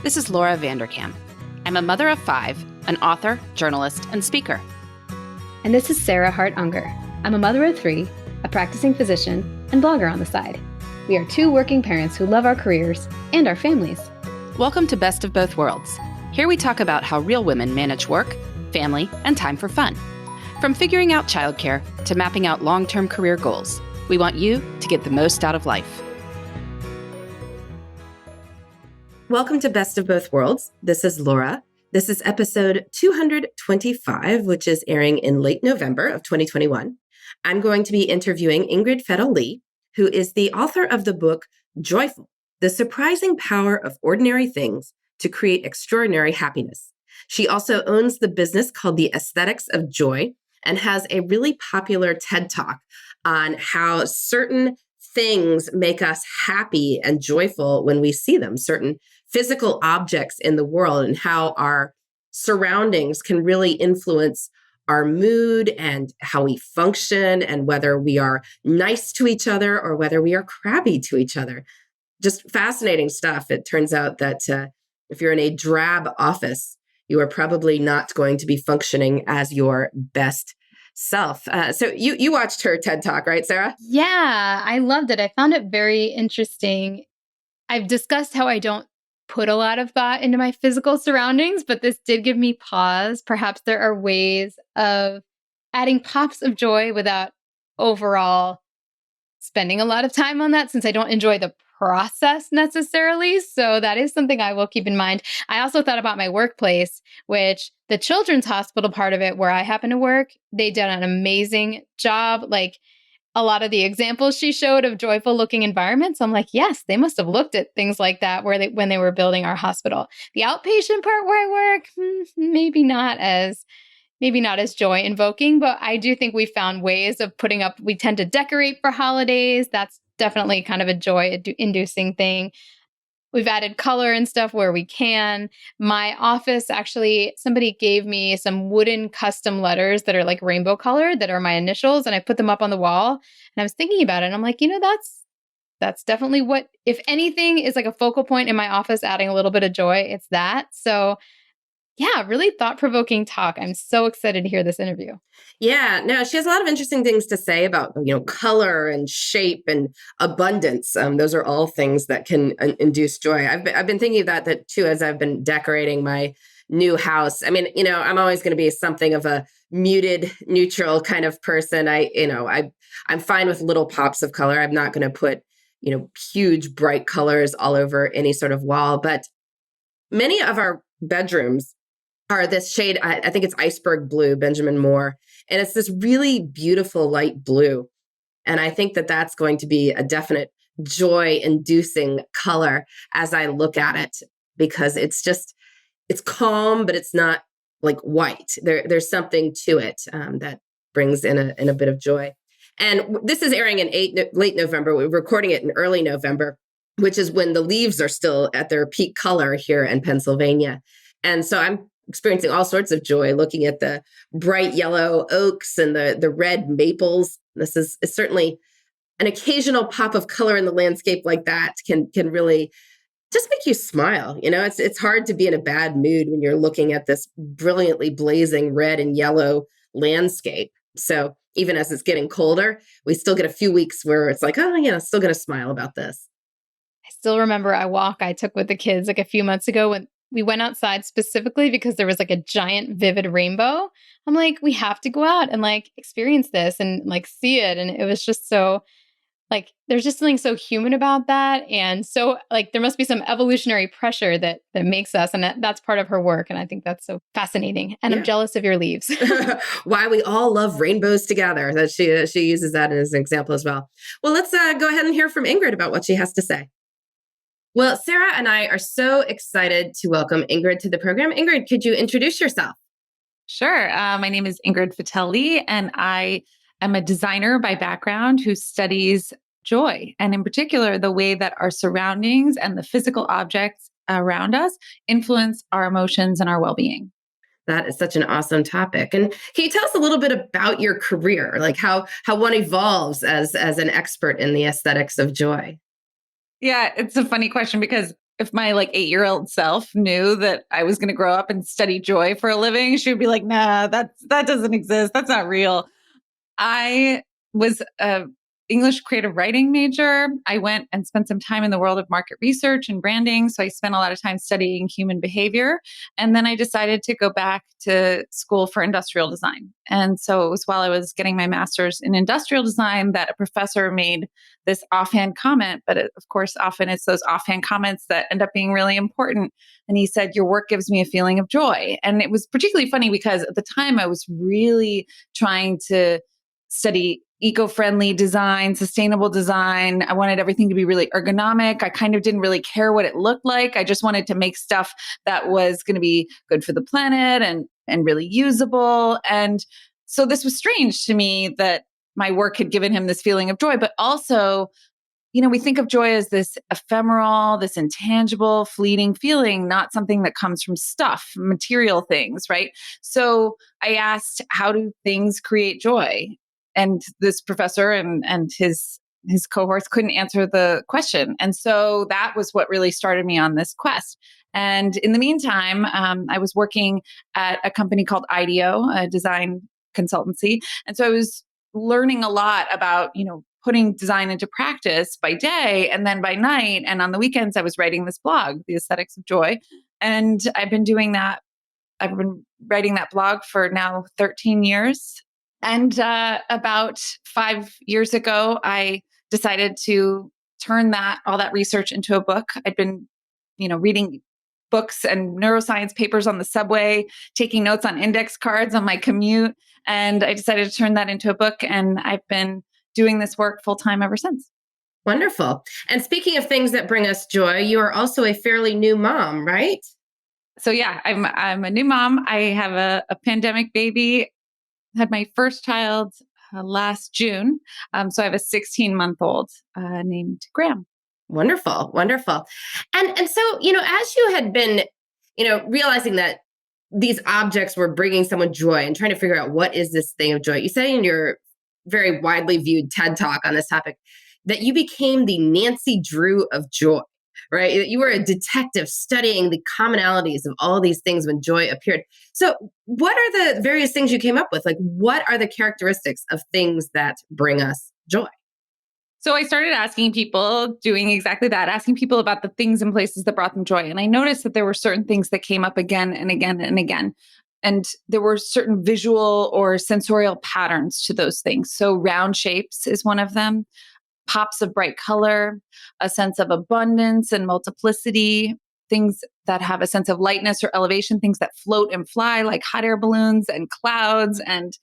This is Laura Vanderkam. I'm a mother of 5, an author, journalist, and speaker. And this is Sarah Hart-Unger. I'm a mother of 3, a practicing physician, and blogger on the side. We are 2 working parents who love our careers and our families. Welcome to Best of Both Worlds. Here we talk about how real women manage work, family, and time for fun. From figuring out childcare to mapping out long-term career goals, we want you to get the most out of life. Welcome to Best of Both Worlds. This is Laura. This is episode 225, which is airing in late November of 2021. I'm going to be interviewing Ingrid Fetell, who is the author of the book Joyful: The Surprising Power of Ordinary Things to Create Extraordinary Happiness. She also owns the business called The Aesthetics of Joy and has a really popular TED Talk on how certain things make us happy and joyful when we see them, certain physical objects in the world, and how our surroundings can really influence our mood and how we function and whether we are nice to each other or whether we are crabby to each other. Just fascinating stuff. It turns out that if you're in a drab office, you are probably not going to be functioning as your best self. So you watched her TED Talk, right, Sarah? Yeah, I loved it. I found it very interesting. I've discussed how I don't put a lot of thought into my physical surroundings, but this did give me pause. Perhaps there are ways of adding pops of joy without overall spending a lot of time on that, since I don't enjoy the process necessarily. So that is something I will keep in mind. I also thought about my workplace, which the children's hospital part of it, where I happen to work, they did an amazing job. Like, a lot of the examples she showed of joyful looking environments, I'm like, yes, they must have looked at things like that when they were building our hospital. The outpatient part where I work, maybe not as joy invoking, but I do think we found ways of putting up, we tend to decorate for holidays. That's definitely kind of a joy inducing thing. We've added color and stuff where we can. My office, actually, somebody gave me some wooden custom letters that are like rainbow colored, that are my initials, and I put them up on the wall. And I was thinking about it, and I'm like, that's definitely what, if anything, is like a focal point in my office, adding a little bit of joy. It's that. So yeah, really thought-provoking talk. I'm so excited to hear this interview. Yeah, no, she has a lot of interesting things to say about, color and shape and abundance. Those are all things that can induce joy. I've been thinking about that too as I've been decorating my new house. I mean, I'm always going to be something of a muted, neutral kind of person. I'm fine with little pops of color. I'm not going to put, huge bright colors all over any sort of wall. But many of our bedrooms are this shade, I think it's iceberg blue, Benjamin Moore. And it's this really beautiful light blue. And I think that that's going to be a definite joy-inducing color as I look at it, because it's calm, but it's not like white. There's something to it that brings in a bit of joy. And this is airing in late November. We're recording it in early November, which is when the leaves are still at their peak color here in Pennsylvania. And so I'm experiencing all sorts of joy looking at the bright yellow oaks and the red maples. This is certainly an occasional pop of color in the landscape like that can really just make you smile. It's hard to be in a bad mood when you're looking at this brilliantly blazing red and yellow landscape. So even as it's getting colder, we still get a few weeks where it's like, oh yeah, still going to smile about this. I still remember a walk I took with the kids like a few months ago when we went outside specifically because there was like a giant vivid rainbow. I'm like, we have to go out and like experience this and like see it. And it was just so like, there's just something so human about that. And so like, there must be some evolutionary pressure that makes us, and that's part of her work. And I think that's so fascinating. And yeah. I'm jealous of your leaves. Why we all love rainbows together. That she uses that as an example as well. Well, let's go ahead and hear from Ingrid about what she has to say. Well, Sarah and I are so excited to welcome Ingrid to the program. Ingrid, could you introduce yourself? Sure. My name is Ingrid Fetell, and I am a designer by background who studies joy, and in particular, the way that our surroundings and the physical objects around us influence our emotions and our well-being. That is such an awesome topic. And can you tell us a little bit about your career, like how one evolves as an expert in the aesthetics of joy? Yeah, it's a funny question because if my like 8-year-old self knew that I was going to grow up and study joy for a living, she would be like, nah, that doesn't exist. That's not real. I was a English creative writing major. I went and spent some time in the world of market research and branding. So I spent a lot of time studying human behavior. And then I decided to go back to school for industrial design. And so it was while I was getting my master's in industrial design that a professor made this offhand comment. But of course, often it's those offhand comments that end up being really important. And he said, your work gives me a feeling of joy. And it was particularly funny because at the time I was really trying to study eco-friendly design, sustainable design. I wanted everything to be really ergonomic. I kind of didn't really care what it looked like. I just wanted to make stuff that was going to be good for the planet and really usable. And so this was strange to me that my work had given him this feeling of joy, but also, we think of joy as this ephemeral, this intangible, fleeting feeling, not something that comes from stuff, material things, right? So I asked, how do things create joy? And this professor and his cohorts couldn't answer the question. And so that was what really started me on this quest. And in the meantime, I was working at a company called IDEO, a design consultancy. And so I was learning a lot about, putting design into practice by day and then by night. And on the weekends, I was writing this blog, The Aesthetics of Joy. And I've been doing that. I've been writing that blog for now 13 years. And about 5 years ago, I decided to turn all that research into a book. I'd been, reading books and neuroscience papers on the subway, taking notes on index cards on my commute. And I decided to turn that into a book. And I've been doing this work full time ever since. Wonderful. And speaking of things that bring us joy, you are also a fairly new mom, right? So yeah, I'm a new mom. I have a pandemic baby. Had my first child last June. So I have a 16-month-old named Graham. Wonderful, wonderful. And so, as you had been, realizing that these objects were bringing someone joy and trying to figure out what is this thing of joy, you say in your very widely viewed TED Talk on this topic that you became the Nancy Drew of joy, right? You were a detective studying the commonalities of all these things when joy appeared. So what are the various things you came up with? Like, what are the characteristics of things that bring us joy? So I started asking people, doing exactly that, asking people about the things and places that brought them joy. And I noticed that there were certain things that came up again and again and again. And there were certain visual or sensorial patterns to those things. So round shapes is one of them. Pops of bright color, a sense of abundance and multiplicity, things that have a sense of lightness or elevation, things that float and fly like hot air balloons and clouds and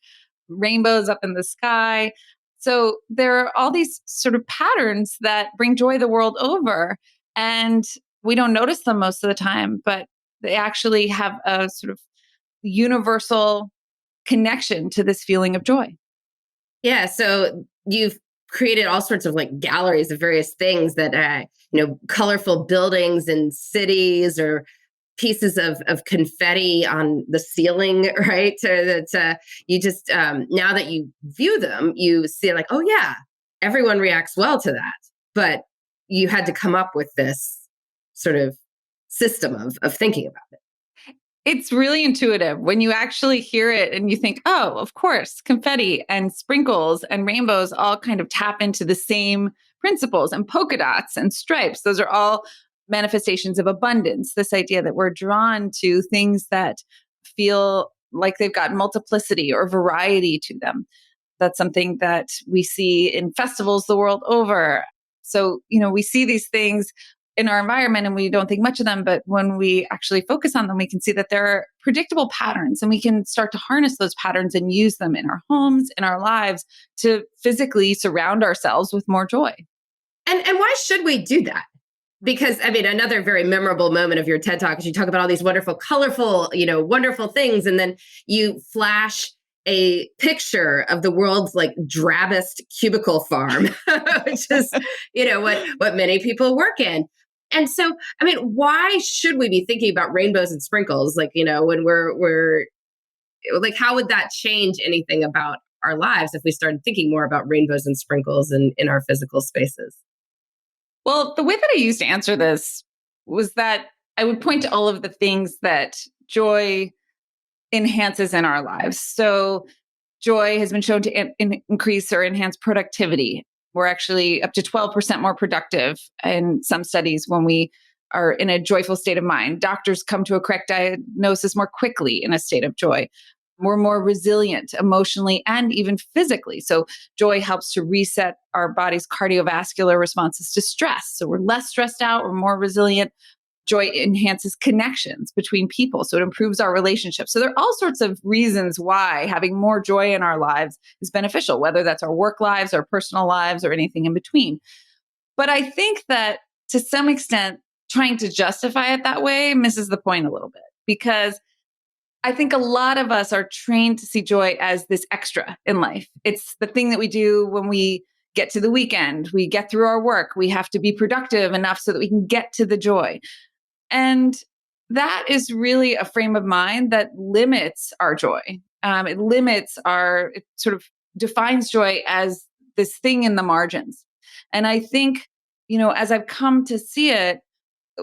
rainbows up in the sky. So there are all these sort of patterns that bring joy the world over. And we don't notice them most of the time, but they actually have a sort of universal connection to this feeling of joy. Yeah. So you've created all sorts of like galleries of various things that, colorful buildings in cities or pieces of confetti on the ceiling, right? That you just, now that you view them, you see like, oh yeah, everyone reacts well to that. But you had to come up with this sort of system of thinking about it. It's really intuitive when you actually hear it and you think, oh, of course, confetti and sprinkles and rainbows all kind of tap into the same principles, and polka dots and stripes. Those are all manifestations of abundance. This idea that we're drawn to things that feel like they've got multiplicity or variety to them. That's something that we see in festivals the world over. So, we see these things in our environment and we don't think much of them, but when we actually focus on them, we can see that there are predictable patterns and we can start to harness those patterns and use them in our homes, in our lives to physically surround ourselves with more joy. And why should we do that? Because another very memorable moment of your TED Talk is you talk about all these wonderful, colorful, wonderful things. And then you flash a picture of the world's like drabbest cubicle farm, which is, what many people work in. And so, why should we be thinking about rainbows and sprinkles? Like, when we're like, how would that change anything about our lives if we started thinking more about rainbows and sprinkles in our physical spaces? Well, the way that I used to answer this was that I would point to all of the things that joy enhances in our lives. So joy has been shown to increase or enhance productivity. We're actually up to 12% more productive in some studies when we are in a joyful state of mind. Doctors come to a correct diagnosis more quickly in a state of joy. We're more resilient emotionally and even physically. So joy helps to reset our body's cardiovascular responses to stress. So we're less stressed out, we're more resilient. Joy enhances connections between people. So it improves our relationships. So there are all sorts of reasons why having more joy in our lives is beneficial, whether that's our work lives, our personal lives, or anything in between. But I think that to some extent, trying to justify it that way misses the point a little bit, because I think a lot of us are trained to see joy as this extra in life. It's the thing that we do when we get to the weekend, we get through our work, we have to be productive enough so that we can get to the joy. And that is really a frame of mind that limits our joy. It sort of defines joy as this thing in the margins. And I think, as I've come to see it,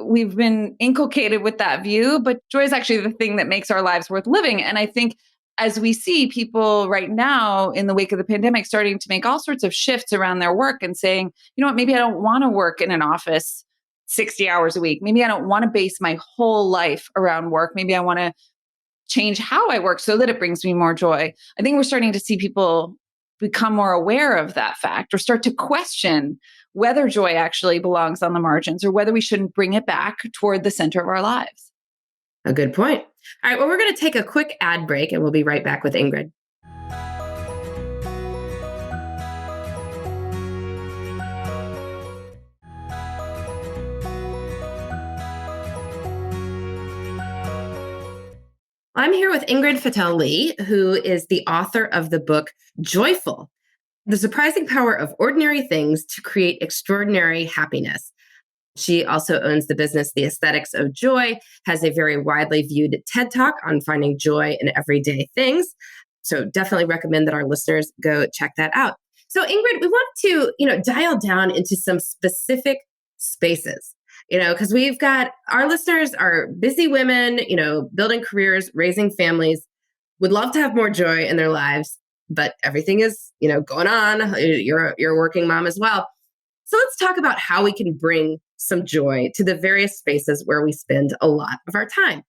we've been inculcated with that view, but joy is actually the thing that makes our lives worth living. And I think as we see people right now in the wake of the pandemic starting to make all sorts of shifts around their work and saying, maybe I don't want to work in an office 60 hours a week. Maybe I don't want to base my whole life around work. Maybe I want to change how I work so that it brings me more joy. I think we're starting to see people become more aware of that fact or start to question whether joy actually belongs on the margins or whether we shouldn't bring it back toward the center of our lives. A good point. All right, well, we're going to take a quick ad break and we'll be right back with Ingrid. I'm here with Ingrid Fetell, who is the author of the book Joyful: The Surprising Power of Ordinary Things to Create Extraordinary Happiness. She also owns the business The Aesthetics of Joy, has a very widely viewed TED Talk on finding joy in everyday things. So definitely recommend that our listeners go check that out. So Ingrid, we want to, dial down into some specific spaces. Because we've got our listeners are busy women, building careers, raising families, would love to have more joy in their lives, but everything is, going on. You're a working mom as well. So let's talk about how we can bring some joy to the various spaces where we spend a lot of our time.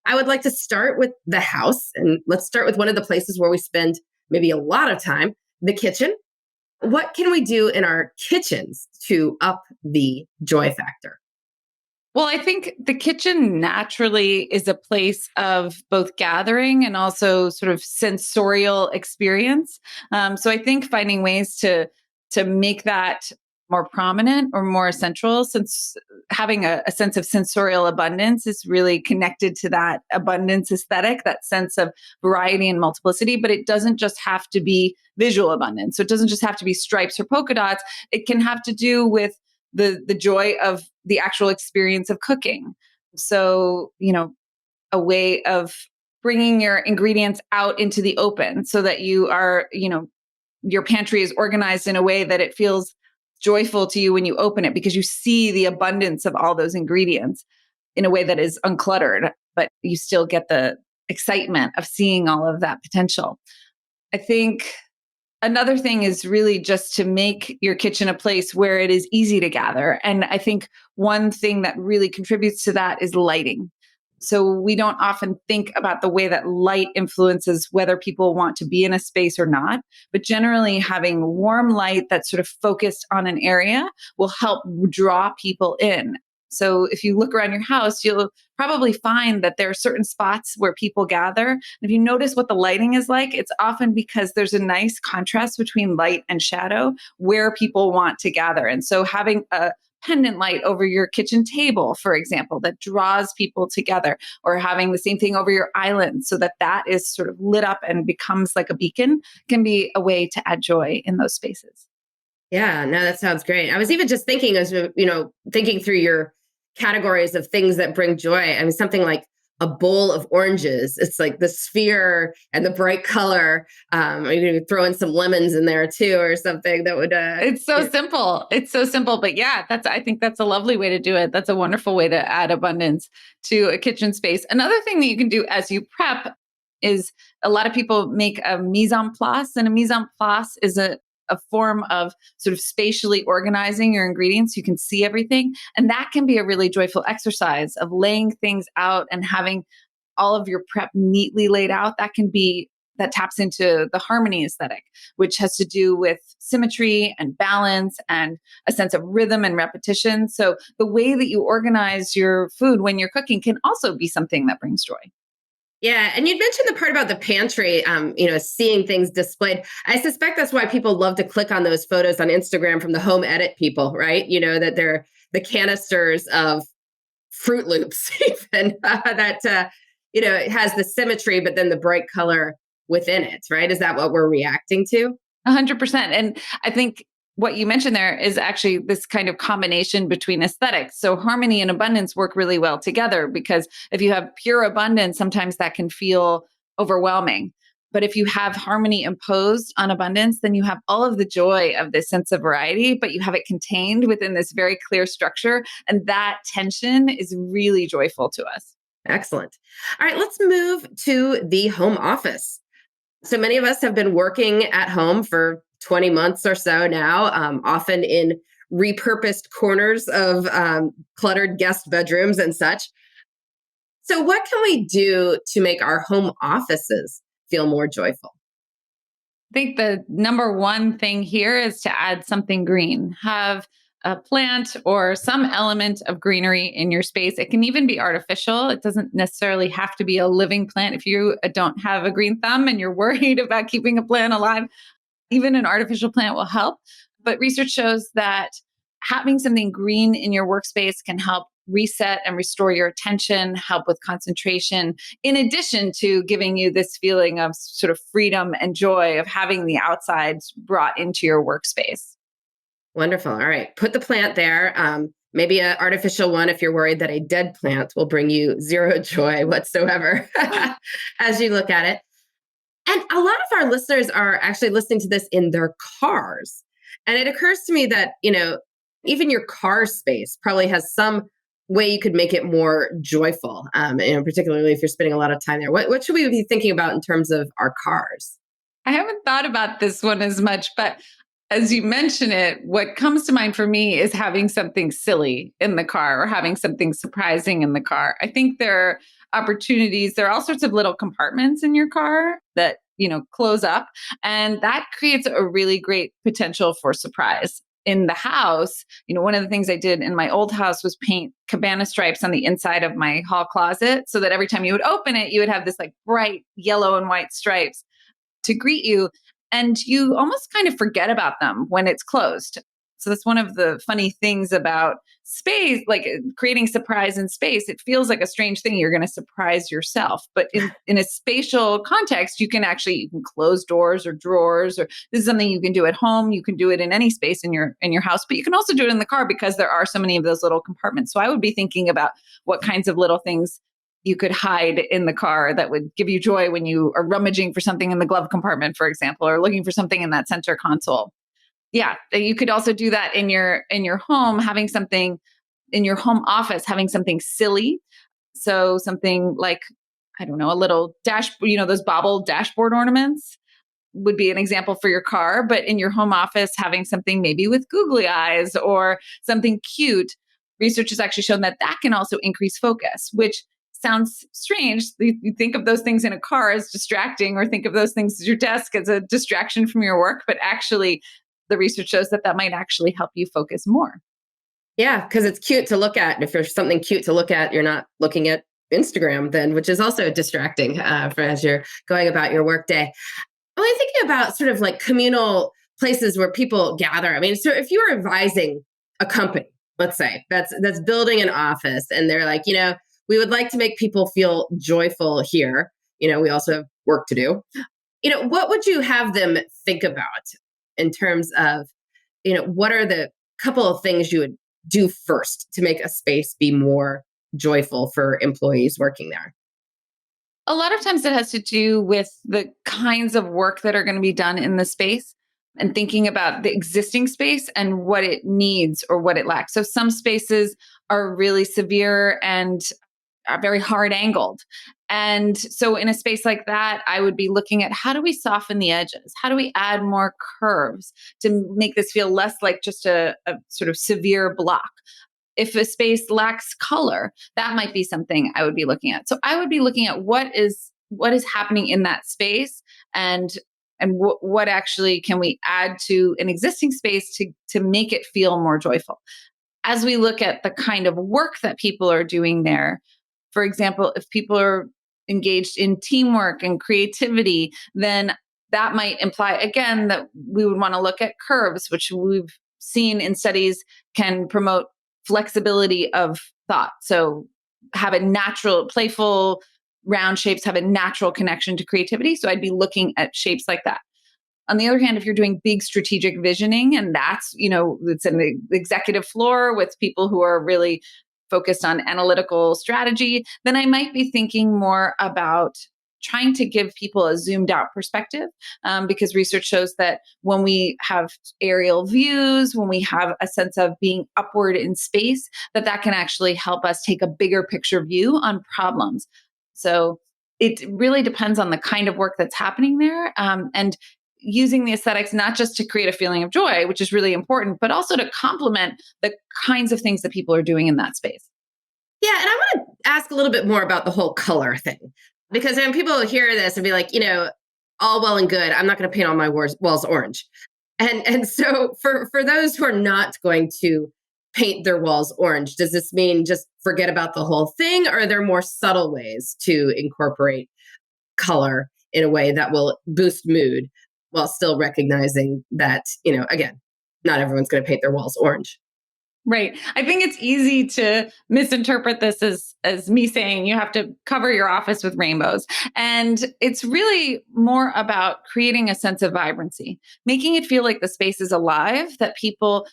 I would like to start with the house, and let's start with one of the places where we spend maybe a lot of time, the kitchen. What can we do in our kitchens to up the joy factor? Well, I think the kitchen naturally is a place of both gathering and also sort of sensorial experience. So I think finding ways to make that more prominent or more central, since having a sense of sensorial abundance is really connected to that abundance aesthetic, that sense of variety and multiplicity. But it doesn't just have to be visual abundance. So it doesn't just have to be stripes or polka dots. It can have to do with the joy of the actual experience of cooking. So, a way of bringing your ingredients out into the open so that you are, your pantry is organized in a way that it feels joyful to you when you open it, because you see the abundance of all those ingredients in a way that is uncluttered, but you still get the excitement of seeing all of that potential. I think another thing is really just to make your kitchen a place where it is easy to gather. And I think one thing that really contributes to that is lighting. So we don't often think about the way that light influences whether people want to be in a space or not. But generally, having warm light that's sort of focused on an area will help draw people in. So if you look around your house, you'll probably find that there are certain spots where people gather. And if you notice what the lighting is like, it's often because there's a nice contrast between light and shadow where people want to gather. And so having a pendant light over your kitchen table, for example, that draws people together, or having the same thing over your island so that that is sort of lit up and becomes like a beacon, can be a way to add joy in those spaces. Yeah, no, that sounds great. I was even just thinking thinking through your categories of things that bring joy. I mean, something like a bowl of oranges. It's like the sphere and the bright color. Are you going to throw in some lemons in there too, or something that would? It's so simple. It's so simple, but yeah, I think that's a lovely way to do it. That's a wonderful way to add abundance to a kitchen space. Another thing that you can do as you prep is a lot of people make a mise en place, and a mise en place is a form of sort of spatially organizing your ingredients so you can see everything. And that can be a really joyful exercise of laying things out and having all of your prep neatly laid out. That taps into the harmony aesthetic, which has to do with symmetry and balance and a sense of rhythm and repetition. So the way that you organize your food when you're cooking can also be something that brings joy. Yeah, and you'd mentioned the part about the pantry, seeing things displayed. I suspect that's why people love to click on those photos on Instagram from the home edit people, right? That they're the canisters of Fruit Loops, even it has the symmetry, but then the bright color within it, right? Is that what we're reacting to? 100%. And I think what you mentioned there is actually this kind of combination between aesthetics. So harmony and abundance work really well together, because if you have pure abundance, sometimes that can feel overwhelming. But if you have harmony imposed on abundance, then you have all of the joy of this sense of variety, but you have it contained within this very clear structure. And that tension is really joyful to us. Excellent. All right, let's move to the home office. So many of us have been working at home for 20 months or so now, often in repurposed corners of cluttered guest bedrooms and such. So what can we do to make our home offices feel more joyful? I think the number one thing here is to add something green. Have a plant or some element of greenery in your space. It can even be artificial. It doesn't necessarily have to be a living plant. If you don't have a green thumb and you're worried about keeping a plant alive, even an artificial plant will help. But research shows that having something green in your workspace can help reset and restore your attention, help with concentration, in addition to giving you this feeling of sort of freedom and joy of having the outsides brought into your workspace. Wonderful. All right. Put the plant there. Maybe an artificial one if you're worried that a dead plant will bring you zero joy whatsoever as you look at it. And a lot of our listeners are actually listening to this in their cars. And it occurs to me that, even your car space probably has some way you could make it more joyful, particularly if you're spending a lot of time there. What should we be thinking about in terms of our cars? I haven't thought about this one as much, but as you mention it, what comes to mind for me is having something silly in the car or having something surprising in the car. I think there are opportunities. There are all sorts of little compartments in your car that, close up, and that creates a really great potential for surprise. In the house, one of the things I did in my old house was paint cabana stripes on the inside of my hall closet so that every time you would open it, you would have this like bright yellow and white stripes to greet you. And you almost kind of forget about them when it's closed. So that's one of the funny things about space, like creating surprise in space. It feels like a strange thing. You're going to surprise yourself. But in a spatial context, you can close doors or drawers, or this is something you can do at home. You can do it in any space in your house, but you can also do it in the car because there are so many of those little compartments. So I would be thinking about what kinds of little things you could hide in the car that would give you joy when you are rummaging for something in the glove compartment, for example, or looking for something in that center console. Yeah, you could also do that in your home, having something in your home office, having something silly. So something like, I don't know, a little those bobble dashboard ornaments would be an example for your car, but in your home office, having something maybe with googly eyes or something cute. Research has actually shown that can also increase focus, which sounds strange. You think of those things in a car as distracting, or think of those things at your desk as a distraction from your work, but actually the research shows that might actually help you focus more. Yeah, because it's cute to look at. And if there's something cute to look at, you're not looking at Instagram then, which is also distracting as you're going about your workday. I'm thinking about sort of like communal places where people gather. I mean, so if you're advising a company, let's say that's building an office, and they're like, we would like to make people feel joyful here. We also have work to do. What would you have them think about in terms of, what are the couple of things you would do first to make a space be more joyful for employees working there? A lot of times it has to do with the kinds of work that are going to be done in the space and thinking about the existing space and what it needs or what it lacks. So some spaces are really severe and are very hard angled. And so in a space like that, I would be looking at how do we soften the edges? How do we add more curves to make this feel less like just a sort of severe block? If a space lacks color, that might be something I would be looking at. So I would be looking at what is happening in that space and what actually can we add to an existing space to make it feel more joyful. As we look at the kind of work that people are doing there, for example, if people are engaged in teamwork and creativity, then that might imply again that we would want to look at curves, which we've seen in studies can promote flexibility of thought. So have a natural, playful, round shapes have a natural connection to creativity. So I'd be looking at shapes like that. On the other hand, if you're doing big strategic visioning, and that's, it's an executive floor with people who are really focused on analytical strategy, then I might be thinking more about trying to give people a zoomed out perspective, because research shows that when we have aerial views, when we have a sense of being upward in space, that can actually help us take a bigger picture view on problems. So it really depends on the kind of work that's happening there, and using the aesthetics not just to create a feeling of joy, which is really important, but also to complement the kinds of things that people are doing in that space. Yeah, and I want to ask a little bit more about the whole color thing, because when people hear this and be like, all well and good, I'm not going to paint all my walls orange. And so for those who are not going to paint their walls orange, does this mean just forget about the whole thing? Or are there more subtle ways to incorporate color in a way that will boost mood while still recognizing that, again, not everyone's going to paint their walls orange? Right. I think it's easy to misinterpret this as me saying you have to cover your office with rainbows. And it's really more about creating a sense of vibrancy, making it feel like the space is alive, that people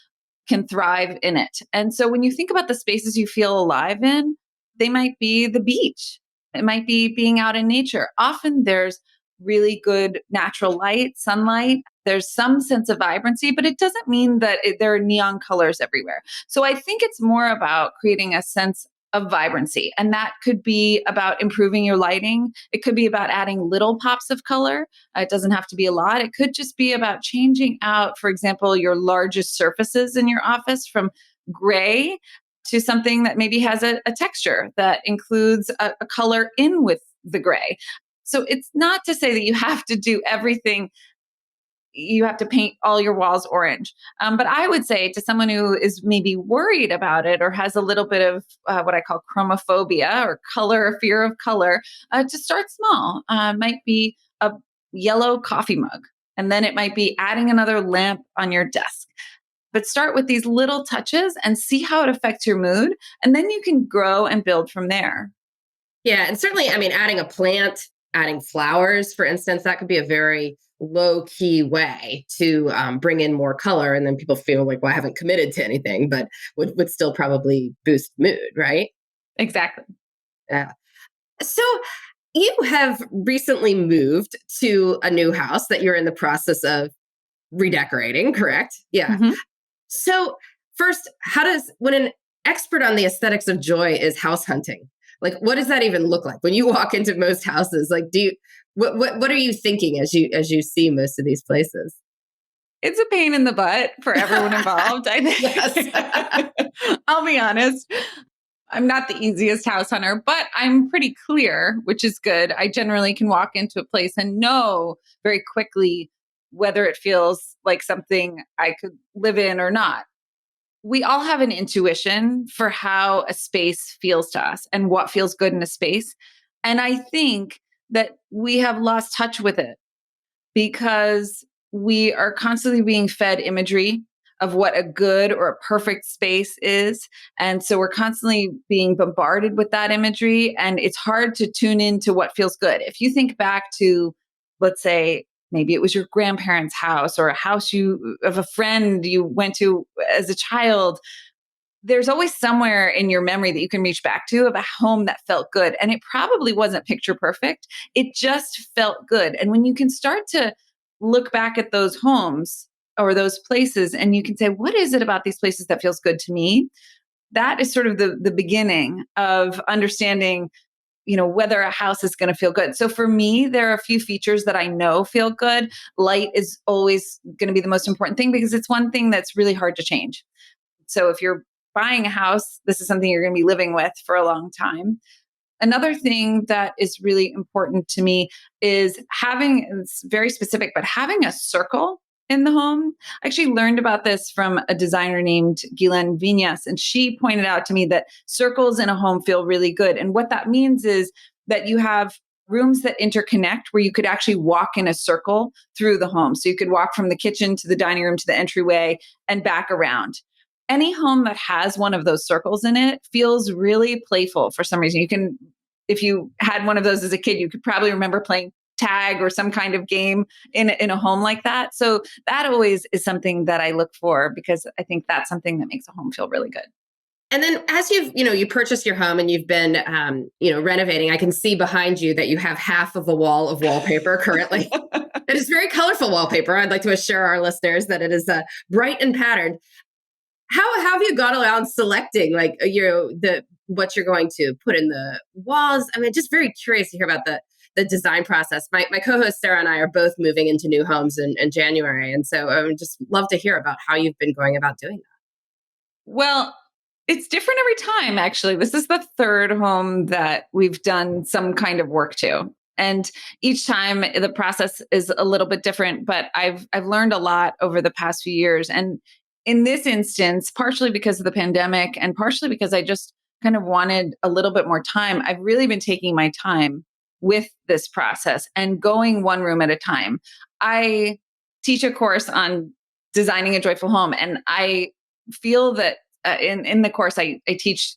can thrive in it. And so when you think about the spaces you feel alive in, they might be the beach. It might be being out in nature. Often there's really good natural light, sunlight. There's some sense of vibrancy, but it doesn't mean that there are neon colors everywhere. So I think it's more about creating a sense of vibrancy. And that could be about improving your lighting. It could be about adding little pops of color. It doesn't have to be a lot. It could just be about changing out, for example, your largest surfaces in your office from gray to something that maybe has a texture that includes a color in with the gray. So it's not to say that you have to do everything. You have to paint all your walls orange. But I would say to someone who is maybe worried about it or has a little bit of what I call chromophobia or fear of color, to start small. Might be a yellow coffee mug. And then it might be adding another lamp on your desk. But start with these little touches and see how it affects your mood. And then you can grow and build from there. Yeah. And certainly, adding a plant, adding flowers, for instance, that could be a very low key way to bring in more color. And then people feel like, well, I haven't committed to anything, but would still probably boost mood, right? Exactly. Yeah. So you have recently moved to a new house that you're in the process of redecorating, correct? Yeah. Mm-hmm. So first, when an expert on the aesthetics of joy is house hunting, like, what does that even look like when you walk into most houses? Like, what are you thinking as you see most of these places? It's a pain in the butt for everyone involved, I think. Yes. I'll be honest. I'm not the easiest house hunter, but I'm pretty clear, which is good. I generally can walk into a place and know very quickly whether it feels like something I could live in or not. We all have an intuition for how a space feels to us and what feels good in a space. And I think that we have lost touch with it because we are constantly being fed imagery of what a good or a perfect space is. And so we're constantly being bombarded with that imagery. And it's hard to tune into what feels good. If you think back to, let's say, maybe it was your grandparents' house or a house of a friend you went to as a child, there's always somewhere in your memory that you can reach back to of a home that felt good. And it probably wasn't picture perfect. It just felt good. And when you can start to look back at those homes or those places and you can say, what is it about these places that feels good to me? That is sort of the beginning of understanding, whether a house is going to feel good. So for me, there are a few features that I know feel good. Light is always going to be the most important thing because it's one thing that's really hard to change. So if you're buying a house, this is something you're going to be living with for a long time. Another thing that is really important to me is it's very specific, but having a circle in the home. I actually learned about this from a designer named Guylaine Vignas, and she pointed out to me that circles in a home feel really good. And what that means is that you have rooms that interconnect where you could actually walk in a circle through the home. So you could walk from the kitchen to the dining room to the entryway and back around. Any home that has one of those circles in it feels really playful for some reason. If you had one of those as a kid, you could probably remember playing tag or some kind of game in a home like that. So that always is something that I look for because I think that's something that makes a home feel really good. And then as you purchased your home and you've been, renovating, I can see behind you that you have half of a wall of wallpaper currently. It is very colorful wallpaper. I'd like to assure our listeners that it is bright and patterned. How have you gone around selecting what you're going to put in the walls? I mean, just very curious to hear about the design process. My co-host Sarah and I are both moving into new homes in January. And so I would just love to hear about how you've been going about doing that. Well, it's different every time, actually. This is the third home that we've done some kind of work to. And each time the process is a little bit different, but I've learned a lot over the past few years. And in this instance, partially because of the pandemic and partially because I just kind of wanted a little bit more time, I've really been taking my time with this process and going one room at a time. I teach a course on designing a joyful home, and I feel that in the course, I teach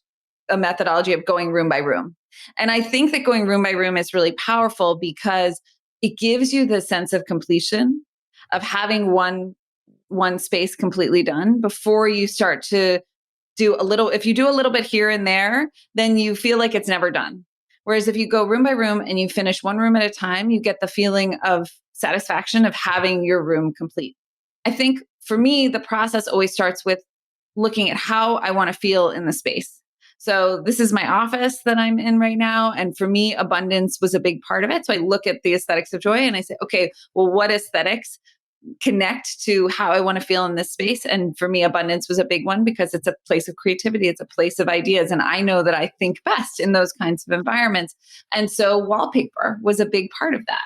a methodology of going room by room. And I think that going room by room is really powerful because it gives you the sense of completion of having one space completely done before you start to if you do a little bit here and there, then you feel like it's never done. Whereas if you go room by room and you finish one room at a time, you get the feeling of satisfaction of having your room complete. I think for me, the process always starts with looking at how I want to feel in the space. So this is my office that I'm in right now. And for me, abundance was a big part of it. So I look at the aesthetics of joy and I say, okay, well, what aesthetics connect to how I want to feel in this space? And for me, abundance was a big one because it's a place of creativity. It's a place of ideas. And I know that I think best in those kinds of environments. And so wallpaper was a big part of that.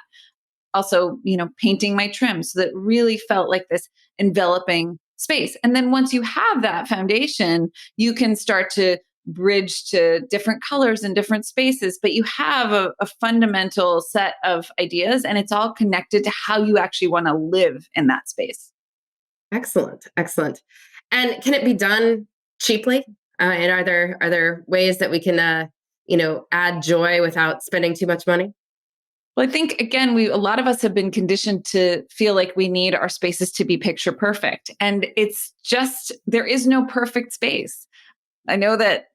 Also, painting my trim so that it really felt like this enveloping space. And then once you have that foundation, you can start to bridge to different colors and different spaces, but you have a fundamental set of ideas and it's all connected to how you actually want to live in that space. Excellent. Excellent. And can it be done cheaply? And are there ways that we can, add joy without spending too much money? Well, I think, again, a lot of us have been conditioned to feel like we need our spaces to be picture perfect. And it's just, there is no perfect space. I know that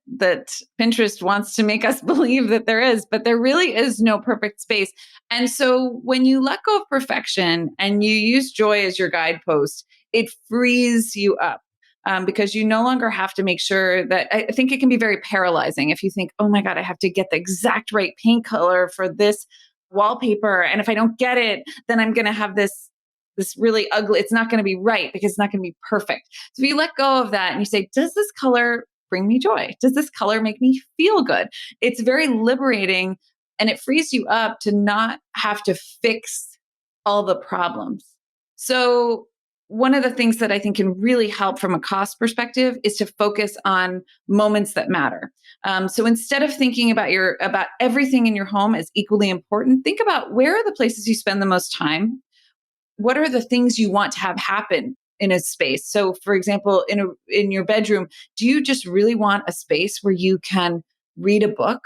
Pinterest wants to make us believe that there is, but there really is no perfect space. And so when you let go of perfection and you use joy as your guidepost, it frees you up. Because you no longer have to make sure that I think it can be very paralyzing if you think, oh my God, I have to get the exact right paint color for this wallpaper. And if I don't get it, then I'm going to have this really ugly, it's not going to be right because it's not going to be perfect. So if you let go of that and you say, does this color bring me joy? Does this color make me feel good? It's very liberating and it frees you up to not have to fix all the problems. So one of the things that I think can really help from a cost perspective is to focus on moments that matter. So instead of thinking about everything in your home as equally important, think about where are the places you spend the most time? What are the things you want to have happen in a space? So for example, in your bedroom, do you just really want a space where you can read a book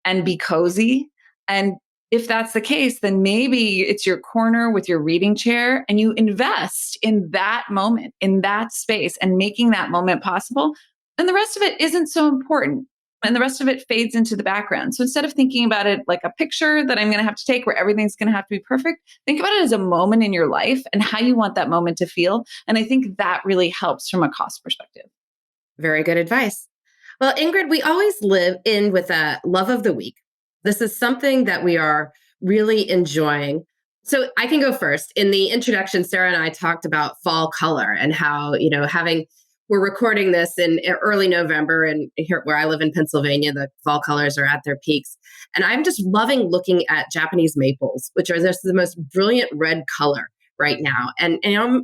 and be cozy? And if that's the case, then maybe it's your corner with your reading chair and you invest in that moment, in that space and making that moment possible. And the rest of it isn't so important. And the rest of it fades into the background. So instead of thinking about it like a picture that I'm going to have to take where everything's going to have to be perfect, think about it as a moment in your life and how you want that moment to feel. And I think that really helps from a cost perspective. Very good advice. Well, Ingrid, we always live in with a love of the week. This is something that we are really enjoying. So I can go first. In the introduction, Sarah and I talked about fall color and how, we're recording this in early November, and here where I live in Pennsylvania, the fall colors are at their peaks. And I'm just loving looking at Japanese maples, which are just the most brilliant red color right now. And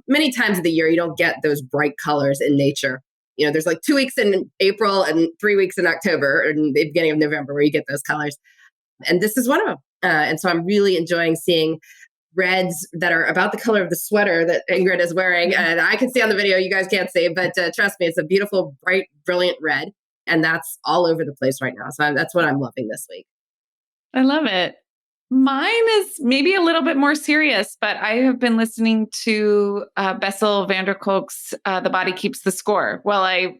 many times of the year, you don't get those bright colors in nature. There's like 2 weeks in April and 3 weeks in October and the beginning of November where you get those colors. And this is one of them. And so I'm really enjoying seeing reds that are about the color of the sweater that Ingrid is wearing. And I can see on the video, you guys can't see, but trust me, it's a beautiful, bright, brilliant red. And that's all over the place right now. So that's what I'm loving this week. I love it. Mine is maybe a little bit more serious, but I have been listening to Bessel van der Kolk's The Body Keeps the Score while I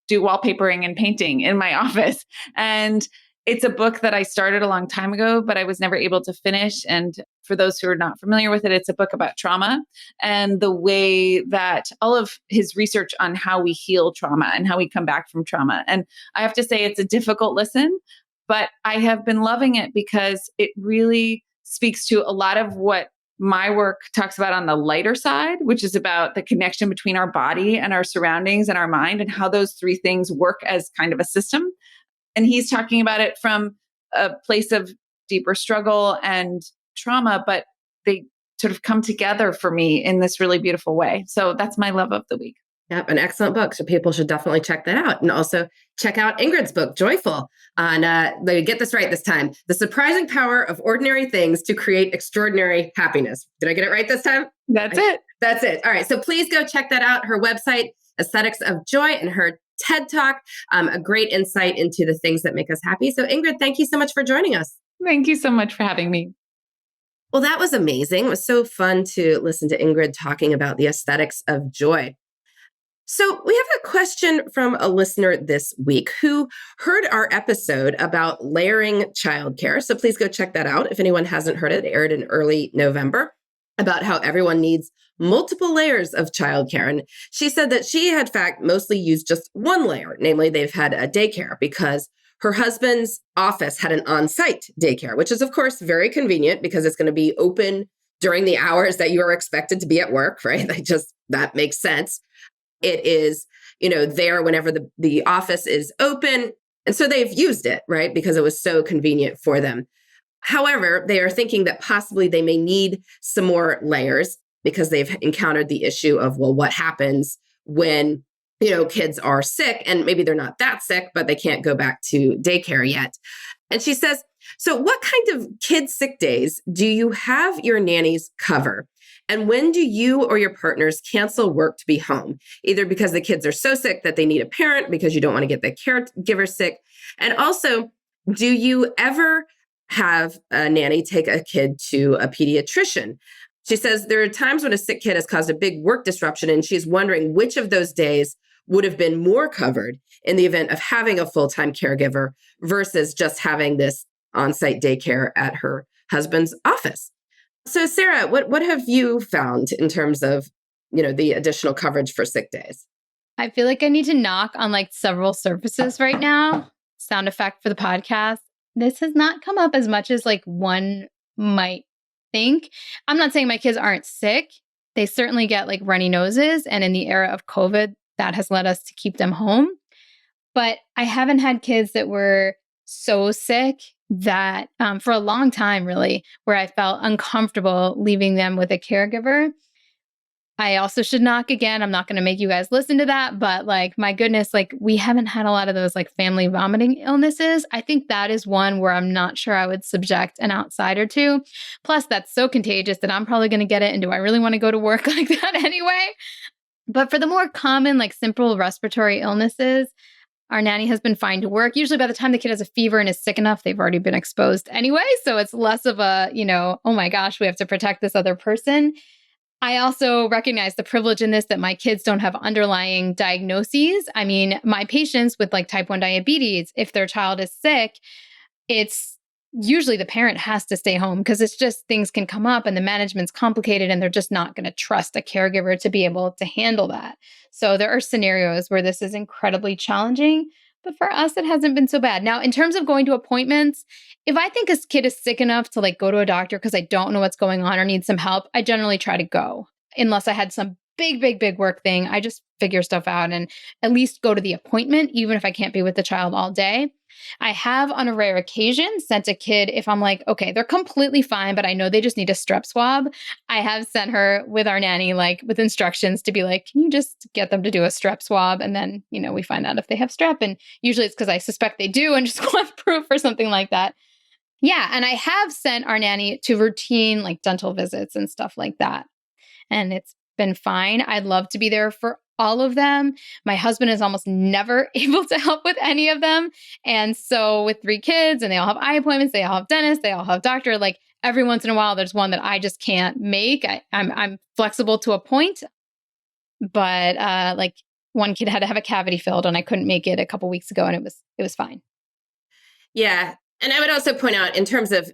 do wallpapering and painting in my office. And it's a book that I started a long time ago, but I was never able to finish. And for those who are not familiar with it, it's a book about trauma and the way that all of his research on how we heal trauma and how we come back from trauma. And I have to say it's a difficult listen, but I have been loving it because it really speaks to a lot of what my work talks about on the lighter side, which is about the connection between our body and our surroundings and our mind and how those three things work as kind of a system. And he's talking about it from a place of deeper struggle and trauma, but they sort of come together for me in this really beautiful way. So that's my love of the week. Yep, an excellent book. So people should definitely check that out. And also check out Ingrid's book, Joyful, on, let me get this right this time, The Surprising Power of Ordinary Things to Create Extraordinary Happiness. Did I get it right this time? That's it. That's it. All right. So please go check that out. Her website, Aesthetics of Joy, and her TED Talk, a great insight into the things that make us happy. So Ingrid, thank you so much for joining us. Thank you so much for having me. Well, that was amazing. It was so fun to listen to Ingrid talking about the aesthetics of joy. So we have a question from a listener this week who heard our episode about layering childcare. So please go check that out. If anyone hasn't heard it, it aired in early November about how everyone needs multiple layers of childcare. And she said that she had, in fact, mostly used just one layer, namely they've had a daycare because her husband's office had an on-site daycare, which is, of course, very convenient because it's going to be open during the hours that you are expected to be at work, right? That makes sense. It is, there whenever the office is open. And so they've used it, right? Because it was so convenient for them. However, they are thinking that possibly they may need some more layers because they've encountered the issue of, well, what happens when, kids are sick and maybe they're not that sick, but they can't go back to daycare yet. And she says, so what kind of kid sick days do you have your nannies cover? And when do you or your partners cancel work to be home? Either because the kids are so sick that they need a parent because you don't want to get the caregiver sick. And also, do you ever have a nanny take a kid to a pediatrician? She says there are times when a sick kid has caused a big work disruption, and she's wondering which of those days would have been more covered in the event of having a full-time caregiver versus just having this on-site daycare at her husband's office. So Sarah, what have you found in terms of, the additional coverage for sick days? I feel like I need to knock on several surfaces right now. Sound effect for the podcast. This has not come up as much as one might think. I'm not saying my kids aren't sick. They certainly get runny noses. And in the era of COVID, that has led us to keep them home. But I haven't had kids that were so sick that for a long time, really, where I felt uncomfortable leaving them with a caregiver. I also should knock again. I'm not going to make you guys listen to that, but my goodness, we haven't had a lot of those family vomiting illnesses. I think that is one where I'm not sure I would subject an outsider to. Plus, that's so contagious that I'm probably going to get it. And do I really want to go to work like that anyway? But for the more common, simple respiratory illnesses, our nanny has been fine to work. Usually by the time the kid has a fever and is sick enough, they've already been exposed anyway. So it's less of a, oh my gosh, we have to protect this other person. I also recognize the privilege in this that my kids don't have underlying diagnoses. I mean, my patients with like type 1 diabetes, if their child is sick, it's usually the parent has to stay home because it's just things can come up and the management's complicated and they're just not going to trust a caregiver to be able to handle that. So there are scenarios where this is incredibly challenging, but for us, it hasn't been so bad. Now, in terms of going to appointments, if I think a kid is sick enough to like go to a doctor because I don't know what's going on or need some help, I generally try to go unless I had some big work thing. I just figure stuff out and at least go to the appointment, even if I can't be with the child all day. I have on a rare occasion sent a kid if I'm like, okay, they're completely fine, but I know they just need a strep swab. I have sent her with our nanny, like with instructions to be like, can you just get them to do a strep swab? And then, we find out if they have strep. And usually it's because I suspect they do and just want proof or something like that. Yeah. And I have sent our nanny to routine like dental visits and stuff like that. And it's been fine. I'd love to be there for all of them. My husband is almost never able to help with any of them. And so with 3 kids and they all have eye appointments, they all have dentists, they all have doctor, like every once in a while, there's one that I just can't make. I'm flexible to a point, but like one kid had to have a cavity filled and I couldn't make it a couple weeks ago and it was fine. Yeah. And I would also point out in terms of,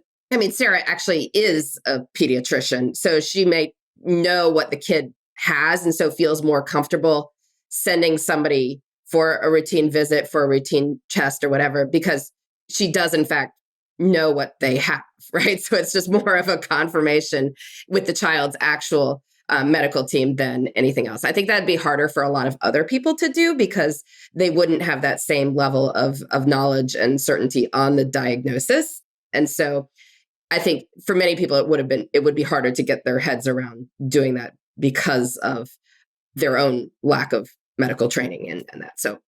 Sarah actually is a pediatrician, so she may know what the kid has and so feels more comfortable sending somebody for a routine visit, for a routine chest or whatever, because she does in fact know what they have, right? So it's just more of a confirmation with the child's actual medical team than anything else. I think that'd be harder for a lot of other people to do because they wouldn't have that same level of knowledge and certainty on the diagnosis. And so I think for many people, it would be harder to get their heads around doing that because of their own lack of medical training and that. So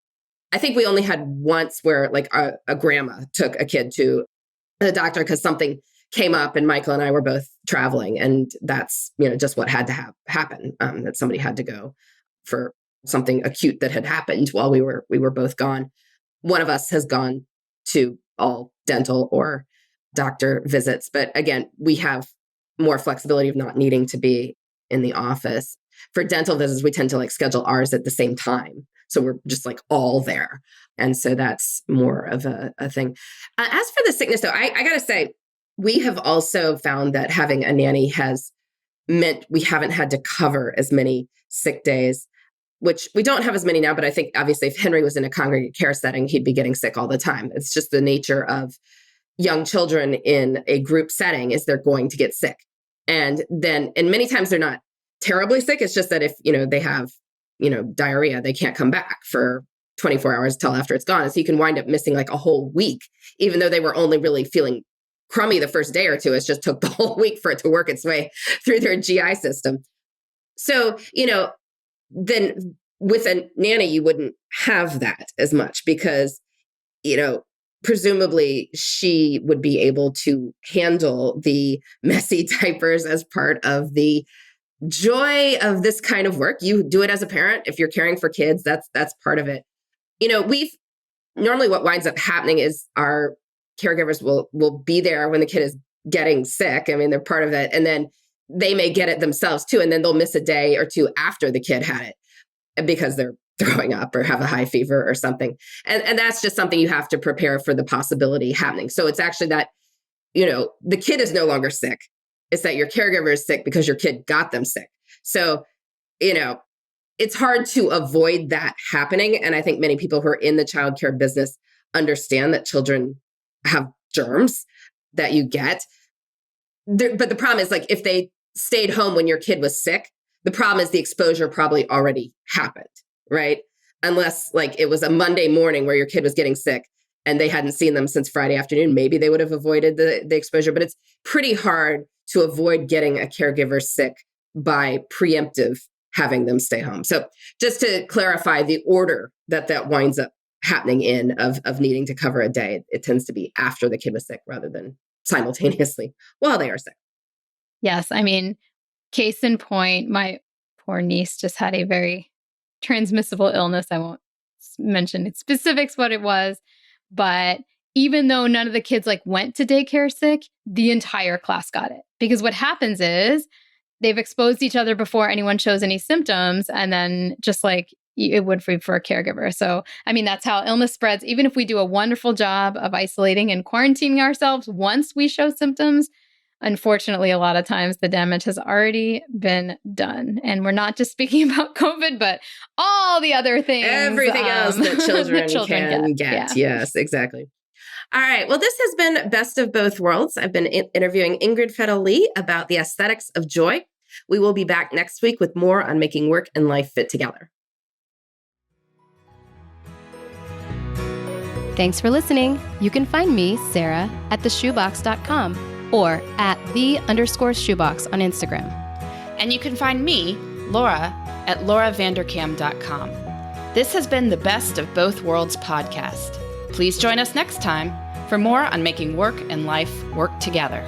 I think we only had once where like a grandma took a kid to the doctor because something came up and Michael and I were both traveling. And that's, just what had to happen, that somebody had to go for something acute that had happened while we were both gone. One of us has gone to all dental or doctor visits. But again, we have more flexibility of not needing to be in the office. For dental visits, we tend to like schedule ours at the same time. So we're just like all there. And so that's more of a thing. As for the sickness, though, I got to say, we have also found that having a nanny has meant we haven't had to cover as many sick days, which we don't have as many now. But I think obviously if Henry was in a congregate care setting, he'd be getting sick all the time. It's just the nature of young children in a group setting is they're going to get sick. And many times they're not terribly sick. It's just that if, they have, diarrhea, they can't come back for 24 hours till after it's gone. So you can wind up missing like a whole week, even though they were only really feeling crummy the first day or two. It just took the whole week for it to work its way through their GI system. So, then with a nanny, you wouldn't have that as much because, presumably she would be able to handle the messy diapers as part of the joy of this kind of work. You do it as a parent. If you're caring for kids, that's part of it. Normally what winds up happening is our caregivers will be there when the kid is getting sick. They're part of it. And then they may get it themselves too. And then they'll miss a day or two after the kid had it because they're throwing up or have a high fever or something. And that's just something you have to prepare for the possibility happening. So it's actually that, the kid is no longer sick. It's that your caregiver is sick because your kid got them sick. So, it's hard to avoid that happening. And I think many people who are in the childcare business understand that children have germs that you get. But the problem is like if they stayed home when your kid was sick, the problem is the exposure probably already happened, right? Unless like it was a Monday morning where your kid was getting sick and they hadn't seen them since Friday afternoon, maybe they would have avoided the exposure. But it's pretty hard to avoid getting a caregiver sick by preemptive having them stay home. So just to clarify the order that winds up happening in of needing to cover a day, it tends to be after the kid was sick rather than simultaneously while they are sick. Yes. Case in point, my poor niece just had a very transmissible illness. I won't mention its specifics what it was, but even though none of the kids went to daycare sick, the entire class got it. Because what happens is they've exposed each other before anyone shows any symptoms, and then just like it would be for a caregiver. So, I mean, that's how illness spreads. Even if we do a wonderful job of isolating and quarantining ourselves once we show symptoms, unfortunately, a lot of times the damage has already been done. And we're not just speaking about COVID, but all the other things. Everything else that children, can get. Yeah. Yes, exactly. All right. Well, this has been Best of Both Worlds. I've been interviewing Ingrid Fetell about the aesthetics of joy. We will be back next week with more on making work and life fit together. Thanks for listening. You can find me, Sarah, at theshoebox.com or at @the_shoebox on Instagram. And you can find me, Laura, at lauravanderkam.com. This has been the Best of Both Worlds podcast. Please join us next time for more on making work and life work together.